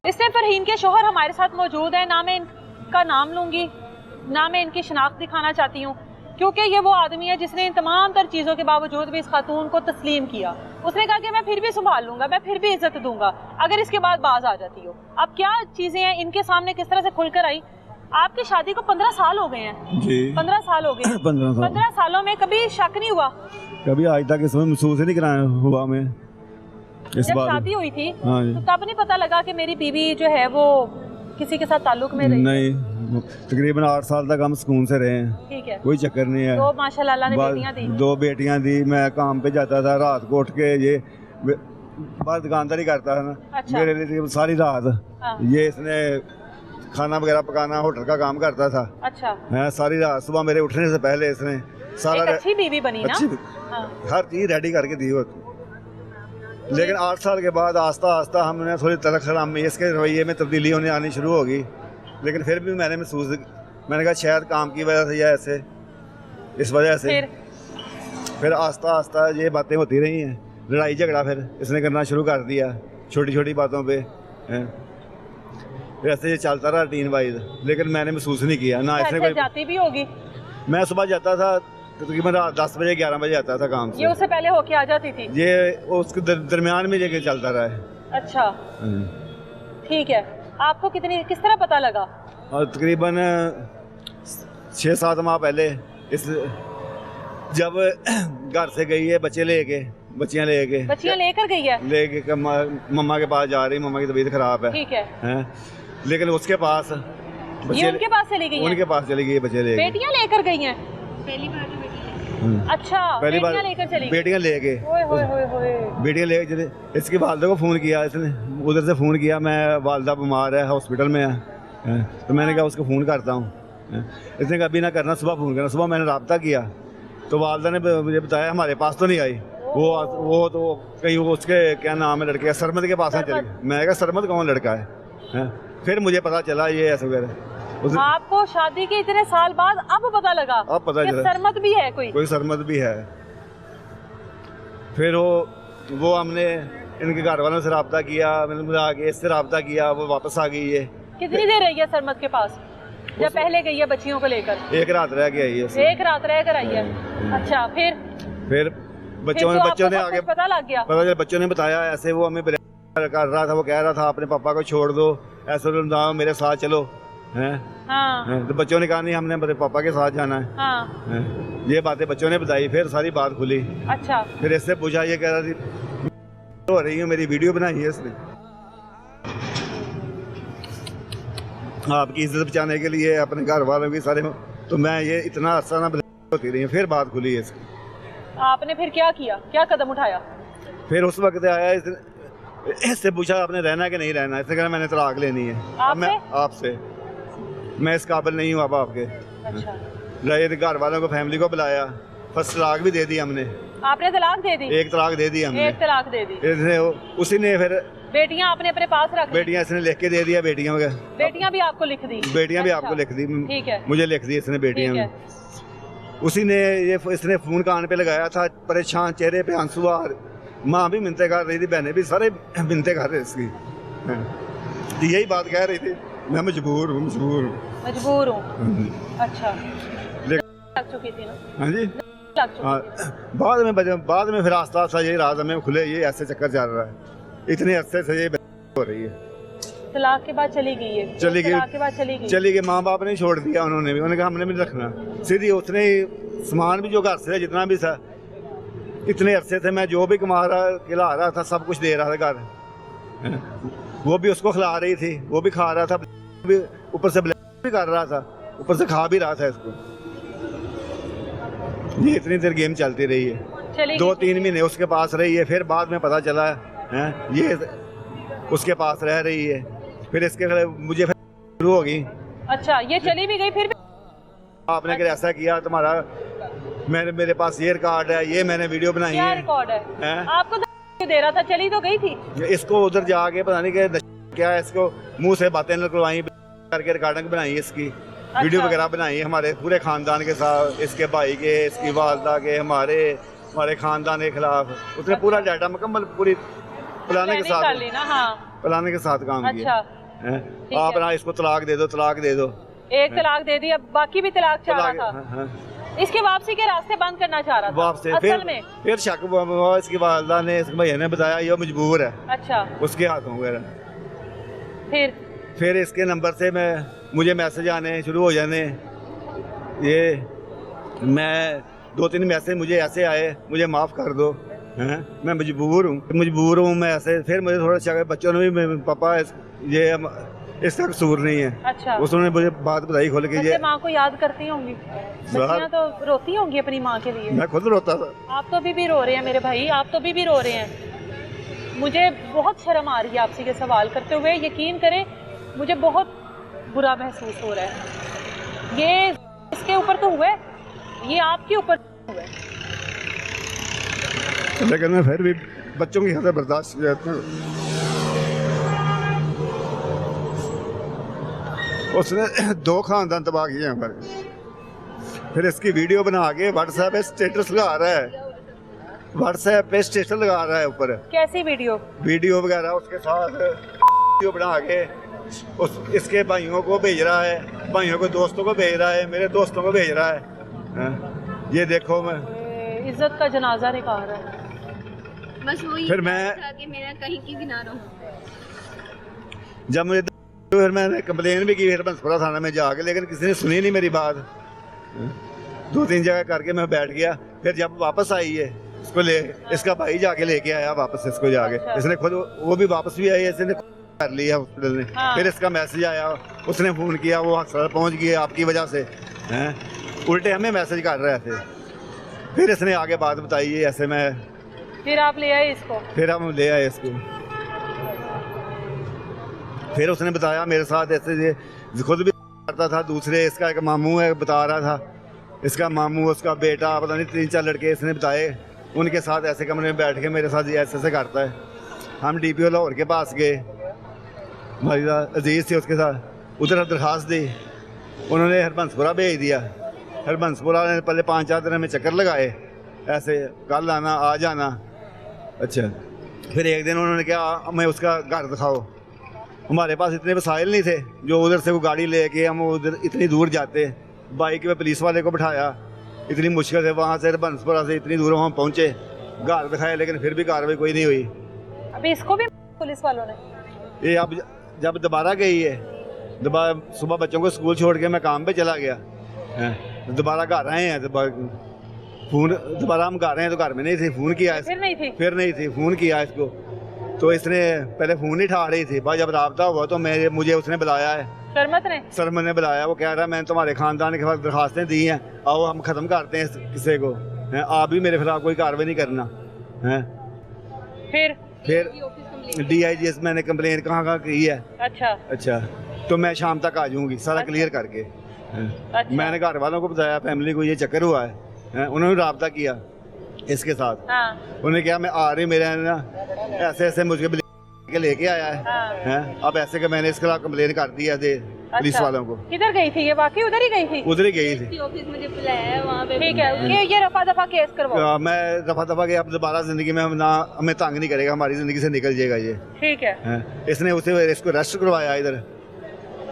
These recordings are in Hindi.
इस टाइम फरहीन के शोहर हमारे साथ मौजूद है। ना मैं इनका नाम लूंगी, ना मैं इनकी शनाख्त दिखाना चाहती हूँ, क्योंकि ये वो आदमी है जिसने इन तमाम तर चीज़ों के बावजूद भी इस खातून को तस्लीम किया। उसने कहा कि मैं फिर भी संभाल लूंगा, मैं फिर भी इज्जत दूंगा अगर इसके बाद बाज आ जाती हो। अब क्या चीज़ें हैं इनके सामने किस तरह से खुलकर आई। आपकी शादी को 15 साल हो गए हैं जी। 15 साल हो गए। 15 सालों में कभी शक नहीं हुआ? कभी आज तक इसमें महसूस ही नहीं कराया हुआ मैं। जब शादी हुई थी तो तब नहीं पता लगा कि मेरी बीवी जो है वो किसी के साथ ताल्लुक में रही? नहीं, तकरीबन 8 साल तक हम सुकून से रहे हैं। ठीक है, कोई चक्कर नहीं है। तो माशाल्लाह अल्लाह ने बेटियां दी। 2 बेटियां दी। मैं काम पे जाता था, रात को उठ के ये बाहर दुकानदारी करता था ना। अच्छा। मेरे लिए सारी रात ये इसने खाना वगैरह पकाना, होटल का काम करता था। अच्छा है, सारी रात। सुबह मेरे उठने से पहले इसने सारा एक अच्छी बीवी बनी ना। हर चीज रेडी करके दी होती। लेकिन 8 साल के बाद आस्ता आस्ता हमने थोड़ी तरक्की में इसके रवैये में तब्दीली होने आनी शुरू होगी। लेकिन फिर भी मैंने कहा शायद काम की वजह से या ऐसे इस वजह से फिर आस्ता आस्ता ये बातें होती रही हैं। लड़ाई झगड़ा फिर इसने करना शुरू कर दिया छोटी छोटी बातों पे। वैसे ये चलता रहा रूटीन वाइज, लेकिन मैंने महसूस नहीं किया ना। इसने कोई जाती भी होगी। मैं सुबह जाता था तकरीबन 10 बजे 11 बजे आता था काम से। ये उससे पहले होके आ जाती थी? ये उसके दरमियान में लेके चलता रहा है। अच्छा ठीक है। आपको किस तरह पता लगा? और तकरीबन 6-7 माह पहले इस जब घर से गई है बच्चियाँ लेकर गई है मम्मा के पास जा रही। मम्मा की तबीयत खराब है। ठीक है। लेकिन उसके पास उनके पास चली गई? उनके पास चली गई, बच्चे लेके। बेटियां लेकर गई हैं पहली बार? अच्छा, पहली बार लेकर चली? बेटियां ले गए। बेटियां ले गए। इसकी वालदा को फ़ोन किया इसने, उधर से फ़ोन किया। मैं वालदा बीमार है, हॉस्पिटल में है। तो मैंने कहा उसको फ़ोन करता हूँ। इसने कहा अभी ना करना, सुबह फ़ोन करना। सुबह मैंने रब्ता किया तो वालदा ने मुझे बताया हमारे पास तो नहीं आई। वो तो कहीं वो उसके क्या नाम है लड़के का, सरमद के पास चली गई। मैं कहा सरमद कौन लड़का है? फिर मुझे पता चला ये ऐसा वगैरह। आपको शादी के इतने साल बाद अब पता लगा? अब पता चला सरमद भी है, कोई सरमद भी है। फिर वो हमने इनके घर वालों से रब्ता किया, मैंने आगे इससे रब्ता किया। वो वापस आ गई है। कितनी देर रही है सरमद के पास जब पहले गई है बच्चियों को लेकर? 1 रात रह के आई है। 1 रात रह कर आई है। अच्छा, फिर बच्चों ने आगे पता लग गया? बच्चों ने बताया ऐसे वो हमें कर रहा था। वो कह रहा था अपने पापा को छोड़ दो, ऐसे मेरे साथ चलो हैं। तो बच्चों ने कहा नहीं, हमने अपने पापा के साथ जाना है। ये बातें बच्चों ने बताई। फिर सारी बात खुली। अच्छा। फिर इससे पूछा, ये कह रहा थी हो रही है, मेरी वीडियो बनाई है इसने आपकी इज्जत बचाने के लिए, अपने घर वालों की सारे। तो मैं ये इतना अर्सा ना होती रही। फिर बात खुली है इसकी। आपने फिर क्या किया, क्या कदम उठाया? फिर उस वक्त आया इससे पूछा आपने रहना कि नहीं रहना। इसने कहा मैंने तलाक लेनी है आपसे। मैं इस काबिल नहीं हूँ अब आपके। अच्छा। घर वालों को, फैमिली को बुलाया। फर्स्ट तलाक भी दे दी हमने। आपने तलाक दे दी? 1 तलाक दे दी हमने। 1 तलाक दे दी। उसी ने फिर बेटियां आपने अपने पास रख ली? बेटियां इसने लिख के दे दिया। बेटियां भी आपको लिख दी? बेटियां भी आपको लिख दी। ठीक है। मुझे लिख दी इसने बेटियां। उसी ने इसने फोन कान पे लगाया था। परेशान चेहरे पे आंसू आ। माँ भी मिन्नतें कर रही थी, बहनें भी, सारे मिन्नतें कर रहे इसकी। यही बात कह रही थी, मैं मजबूर हूँ। अच्छा, लग चुकी थी ना? हाँ जी। बाद में फिर आस्ता आस्ता यही राज हमें खुले। ये ऐसे चक्कर चल रहा है। इतने अरसे से ये हो रही है। तलाक के बाद चली गई? चली गई। माँ बाप ने छोड़ दिया। उन्होंने कहा हमने भी रखना। सीधी उसने सामान भी जो घर से जितना भी था, इतने अरसे से मैं जो भी खिला रहा था, सब कुछ दे रहा था घर। वो भी उसको खिला रही थी, वो भी खा रहा था, ऊपर से भी कर रहा था, ऊपर से खा भी रहा था इसको। ये इतनी देर गेम चलती रही है। 2-3 महीने उसके पास रही है। फिर बाद में पता चला है ये उसके पास रह रही है। फिर इसके मुझे शुरू हो गई। अच्छा, ये चली भी गई? फिर आपने अगर ऐसा किया तुम्हारा, मेरे पास ये रिकॉर्ड है, ये मैंने वीडियो बनाई है। रिकॉर्ड है? आपको दे रहा था, चली तो गई थी। इसको उधर जाके पता नहीं क्या है, इसको मुंह से बातें निकलवाई करके रिकॉर्डिंग बनाई इसकी। अच्छा। वीडियो वगैरह बनाई हमारे पूरे खानदान के साथ, इसके भाई के, इसकी वालदा के, हमारे खानदान के खिलाफ। उसने पूरा डाटा मुकम्मल पूरी प्लानिंग के साथ काम किया। आप ना इसको तलाक दे दो, तलाक दे दो। एक तलाक दे दी, अब बाकी भी तलाक चाह रहा था। हाँ। इसके वापसी के रास्ते बंद करना चाह रहा था वापसी। असल में फिर शक हुआ, इसकी वालदा ने, इसके भैया ने बताया ये मजबूर है। अच्छा। उसके हाथों वगैरह। फिर इसके नंबर से मुझे मैसेज आने शुरू हो जाने, ये मैं 2-3 मैसेज मुझे ऐसे आए, मुझे माफ़ कर दो, हैं मैं मजबूर हूँ मैं ऐसे। फिर मुझे थोड़ा शक, बच्चों ने भी पापा ये इसका कसूर नहीं है। अच्छा। उसने मुझे बात बताई खोल के, ये माँ को याद करती होंगी, बच्चियाँ तो रोती होंगी अपनी माँ के लिए। मैं खुद रोता था। आप तो अभी भी रो रहे हैं मेरे भाई, आप तो अभी भी रो रहे हैं। मुझे बहुत शर्म आ रही है आपसे ये सवाल करते हुए, यकीन करें मुझे बहुत बुरा महसूस हो रहा है। ये इसके ऊपर तो हुआ है, ये आपके ऊपर हुआ है, लेकिन मैं फिर भी बच्चों की हद बर्दाश्त किया था। उसने 2 खानदान तबाह किए हमारे। फिर इसकी वीडियो बना के व्हाट्सएप पे स्टेटस लगा रहा है, व्हाट्सएप पे स्टेटस लगा रहा है ऊपर। कैसी वीडियो वगैरह उसके साथ वीडियो बना के इसके भाइयों को भेज रहा है, भाइयों के दोस्तों को भेज रहा है, मेरे दोस्तों को भेज रहा है। ये देखो, मैं इज्जत का जनाजा निकाल रहा है। बस वही फिर मैं कि मेरा कहीं की भी ना रहूं। जब मुझे फिर मैंने कंप्लेन भी की हरबंसपुरा थाना में जाके, लेकिन किसी ने सुनी नहीं मेरी बात। 2-3 जगह करके मैं बैठ गया। फिर जब वापस आई है इसको इसका भाई जाके लेके आया वापस इसको जाके। अच्छा। इसने खुद, वो भी वापस भी आई, इसने कर लिया हॉस्पिटल ने। हाँ। फिर इसका मैसेज आया, उसने फ़ोन किया, वो अस्पताल पहुंच गए आपकी वजह से, हैं उल्टे हमें मैसेज कर रहे थे। फिर इसने आगे बात बताई है ऐसे। मैं फिर आप ले आए इसको? फिर हम ले आए इसको। फिर उसने बताया मेरे साथ ऐसे, खुद भी करता था। दूसरे इसका एक मामू है, बता रहा था इसका मामू, उसका बेटा, पता नहीं 3-4 लड़के इसने बताए, उनके साथ ऐसे कमरे में बैठ के मेरे साथ ऐसे करता है। हम DPO लाहौर के पास गए, हमारी अजीज़ थे उसके साथ, उधर दरख्वास्त दी, उन्होंने हरबंसपुरा भेज दिया। हरबंसपुरा ने पहले 5-4 दिन में चक्कर लगाए ऐसे, कल आना आज आना। अच्छा। फिर एक दिन उन्होंने कहा हमें उसका घर दिखाओ। हमारे पास इतने वसाइल नहीं थे जो उधर से वो गाड़ी लेके हम उधर इतनी दूर जाते। बाइक पे पुलिस वाले को बिठाया, इतनी मुश्किल से वहाँ से हरबंसपुरा से इतनी दूर हम पहुँचे, घर दिखाए, लेकिन फिर भी कार्रवाई कोई नहीं हुई। अभी इसको भी पुलिस वालों ने? ये अब जब दोबारा गई है, दोबारा सुबह बच्चों को स्कूल छोड़ के मैं काम पे चला गया, दोबारा घर आए हैं, फ़ोन दोबारा हम घर आए हैं तो घर में नहीं थे। फ़ोन किया, फिर नहीं थी, फ़ोन किया इसको तो इसने पहले फ़ोन नहीं उठा रही थी। बाद जब राब्ता हुआ तो मुझे उसने बुलाया है, सरमत ने बुलाया। वो कह रहा है मैंने तुम्हारे ख़ानदान के खिलाफ दरखास्तें दी हैं, आओ हम ख़त्म करते हैं इस किस्से को, आप भी मेरे खिलाफ कोई कार्रवाई नहीं करना है। फिर DIGS मैंने कंप्लेन कहाँ की है। अच्छा, तो मैं शाम तक आ जाऊँगी सारा क्लियर करके। अच्छा। मैंने घर वालों को बताया, फैमिली को ये चक्कर हुआ है, उन्होंने रब्ता किया इसके साथ। हाँ। उन्होंने कहा मैं आ रही, मेरे ना ऐसे मुझे के लेके आया है, अब ऐसे कि मैंने इसके खिलाफ कंप्लेन कर दी है पुलिस वालों को। किधर गई थी ये? वाकई उधर ही गई थी? उधर ही गई थी, ऑफिस मुझे बुलाया है वहाँ पे। ठीक है, ये रफा दफा केस करवाओ। मैं रफा दफा के अब दोबारा जिंदगी में हमें तंग नहीं करेगा, हमारी जिंदगी से निकल जाएगा ये। ठीक है। इसने इसको अरेस्ट करवाया, इधर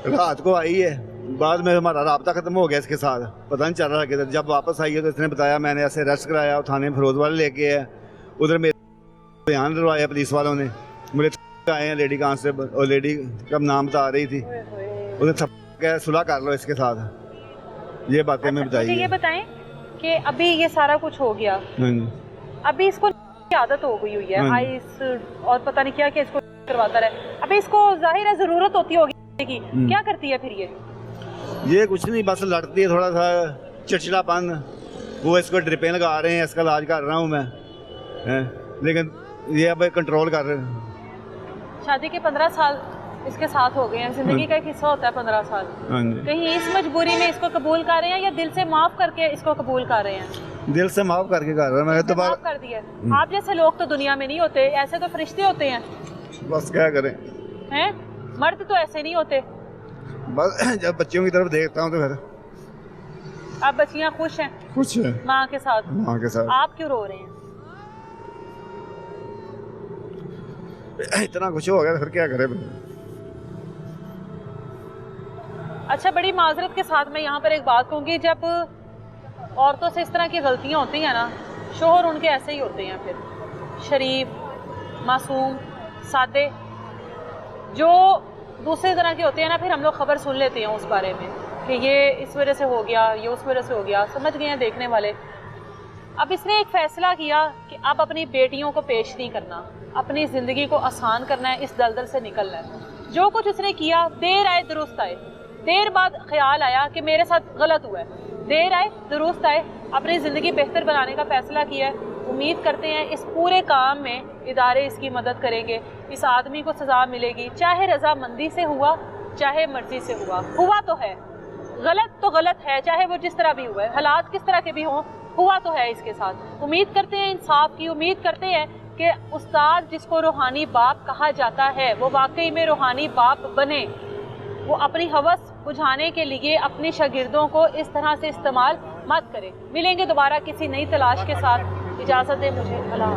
रात को आई है, बाद में हमारा राब्ता खत्म हो गया इसके साथ, पता नहीं चल रहा किधर। जब वापस आई है तो इसने बताया मैंने ऐसे अरेस्ट कराया, थाने में फिरोज वाले लेके आए, उधर मेरे बयान दिलवाया पुलिस वालों ने। मेरे आए हैं लेडी कांस्टेबल, और लेडी का नाम बता रही थी, उन्हें सुलह कर लो इसके साथ, ये बातें मैं बताई। ये बताएं कि अभी ये सारा कुछ हो गया, अभी इसको आदत हो गई हुई है आइस और पता नहीं क्या इसको करवाता रहे, अभी इसको जाहिर है जरूरत होती होगी की, क्या करती है फिर ये कुछ नहीं, बस लड़ती है थोड़ा सा चिड़चिड़ापन, वो इसको ड्रिपें लगा रहे हैं, इसका इलाज कर रहा हूँ मैं, लेकिन ये अब कंट्रोल कर रहे हैं। शादी के 15 साल इसके साथ हो गए हैं, जिंदगी का एक हिस्सा होता है 15 साल। कहीं इस मजबूरी में इसको कबूल कर रहे हैं या दिल से माफ करके इसको कबूल कर रहे हैं? दिल से माफ करके कर रहे हैं। मैं तो माफ कर दिया। आप जैसे लोग तो दुनिया में नहीं होते, ऐसे तो फरिश्ते होते हैं। बस क्या करें, हैं मर्द तो ऐसे नहीं होते। बस जब बच्चियों की तरफ देखता हूँ तो फिर अब बच्चियाँ खुश हैं, खुश है माँ के साथ, माँ के साथ। आप क्यों रो रहे हैं? इतना कुछ हो गया फिर क्या करें, अच्छा, बड़ी माजरत के साथ मैं यहाँ पर एक बात कहूँगी, जब औरतों से इस तरह की गलतियाँ होती हैं ना, शोहर उनके ऐसे ही होते हैं, फिर शरीफ, मासूम, सादे, जो दूसरे तरह के होते हैं ना, फिर हम लोग खबर सुन लेते हैं उस बारे में कि ये इस वजह से हो गया, ये उस वजह से हो गया, समझ गए हैं देखने वाले। अब इसने एक फ़ैसला किया कि अब अपनी बेटियों को पेश नहीं करना, अपनी ज़िंदगी को आसान करना है, इस दलदल से निकलना है। जो कुछ उसने किया, देर आए दुरुस्त आए, देर बाद ख्याल आया कि मेरे साथ गलत हुआ है, देर आए दुरुस्त आए, अपनी ज़िंदगी बेहतर बनाने का फ़ैसला किया है। उम्मीद करते हैं इस पूरे काम में इदारे इसकी मदद करेंगे, इस आदमी को सज़ा मिलेगी, चाहे रजामंदी से हुआ चाहे मर्जी से हुआ तो है, गलत तो गलत है, चाहे वो जिस तरह भी हुआ है, हालात किस तरह के भी हों, हुआ तो है इसके साथ। उम्मीद करते हैं इंसाफ की, उम्मीद करते हैं कि उस्ताद जिसको रूहानी बाप कहा जाता है वो वाकई में रूहानी बाप बने, वो अपनी हवस बुझाने के लिए अपने शागिर्दों को इस तरह से इस्तेमाल मत करें। मिलेंगे दोबारा किसी नई तलाश के साथ, इजाज़त दें मुझे, अल्लाह।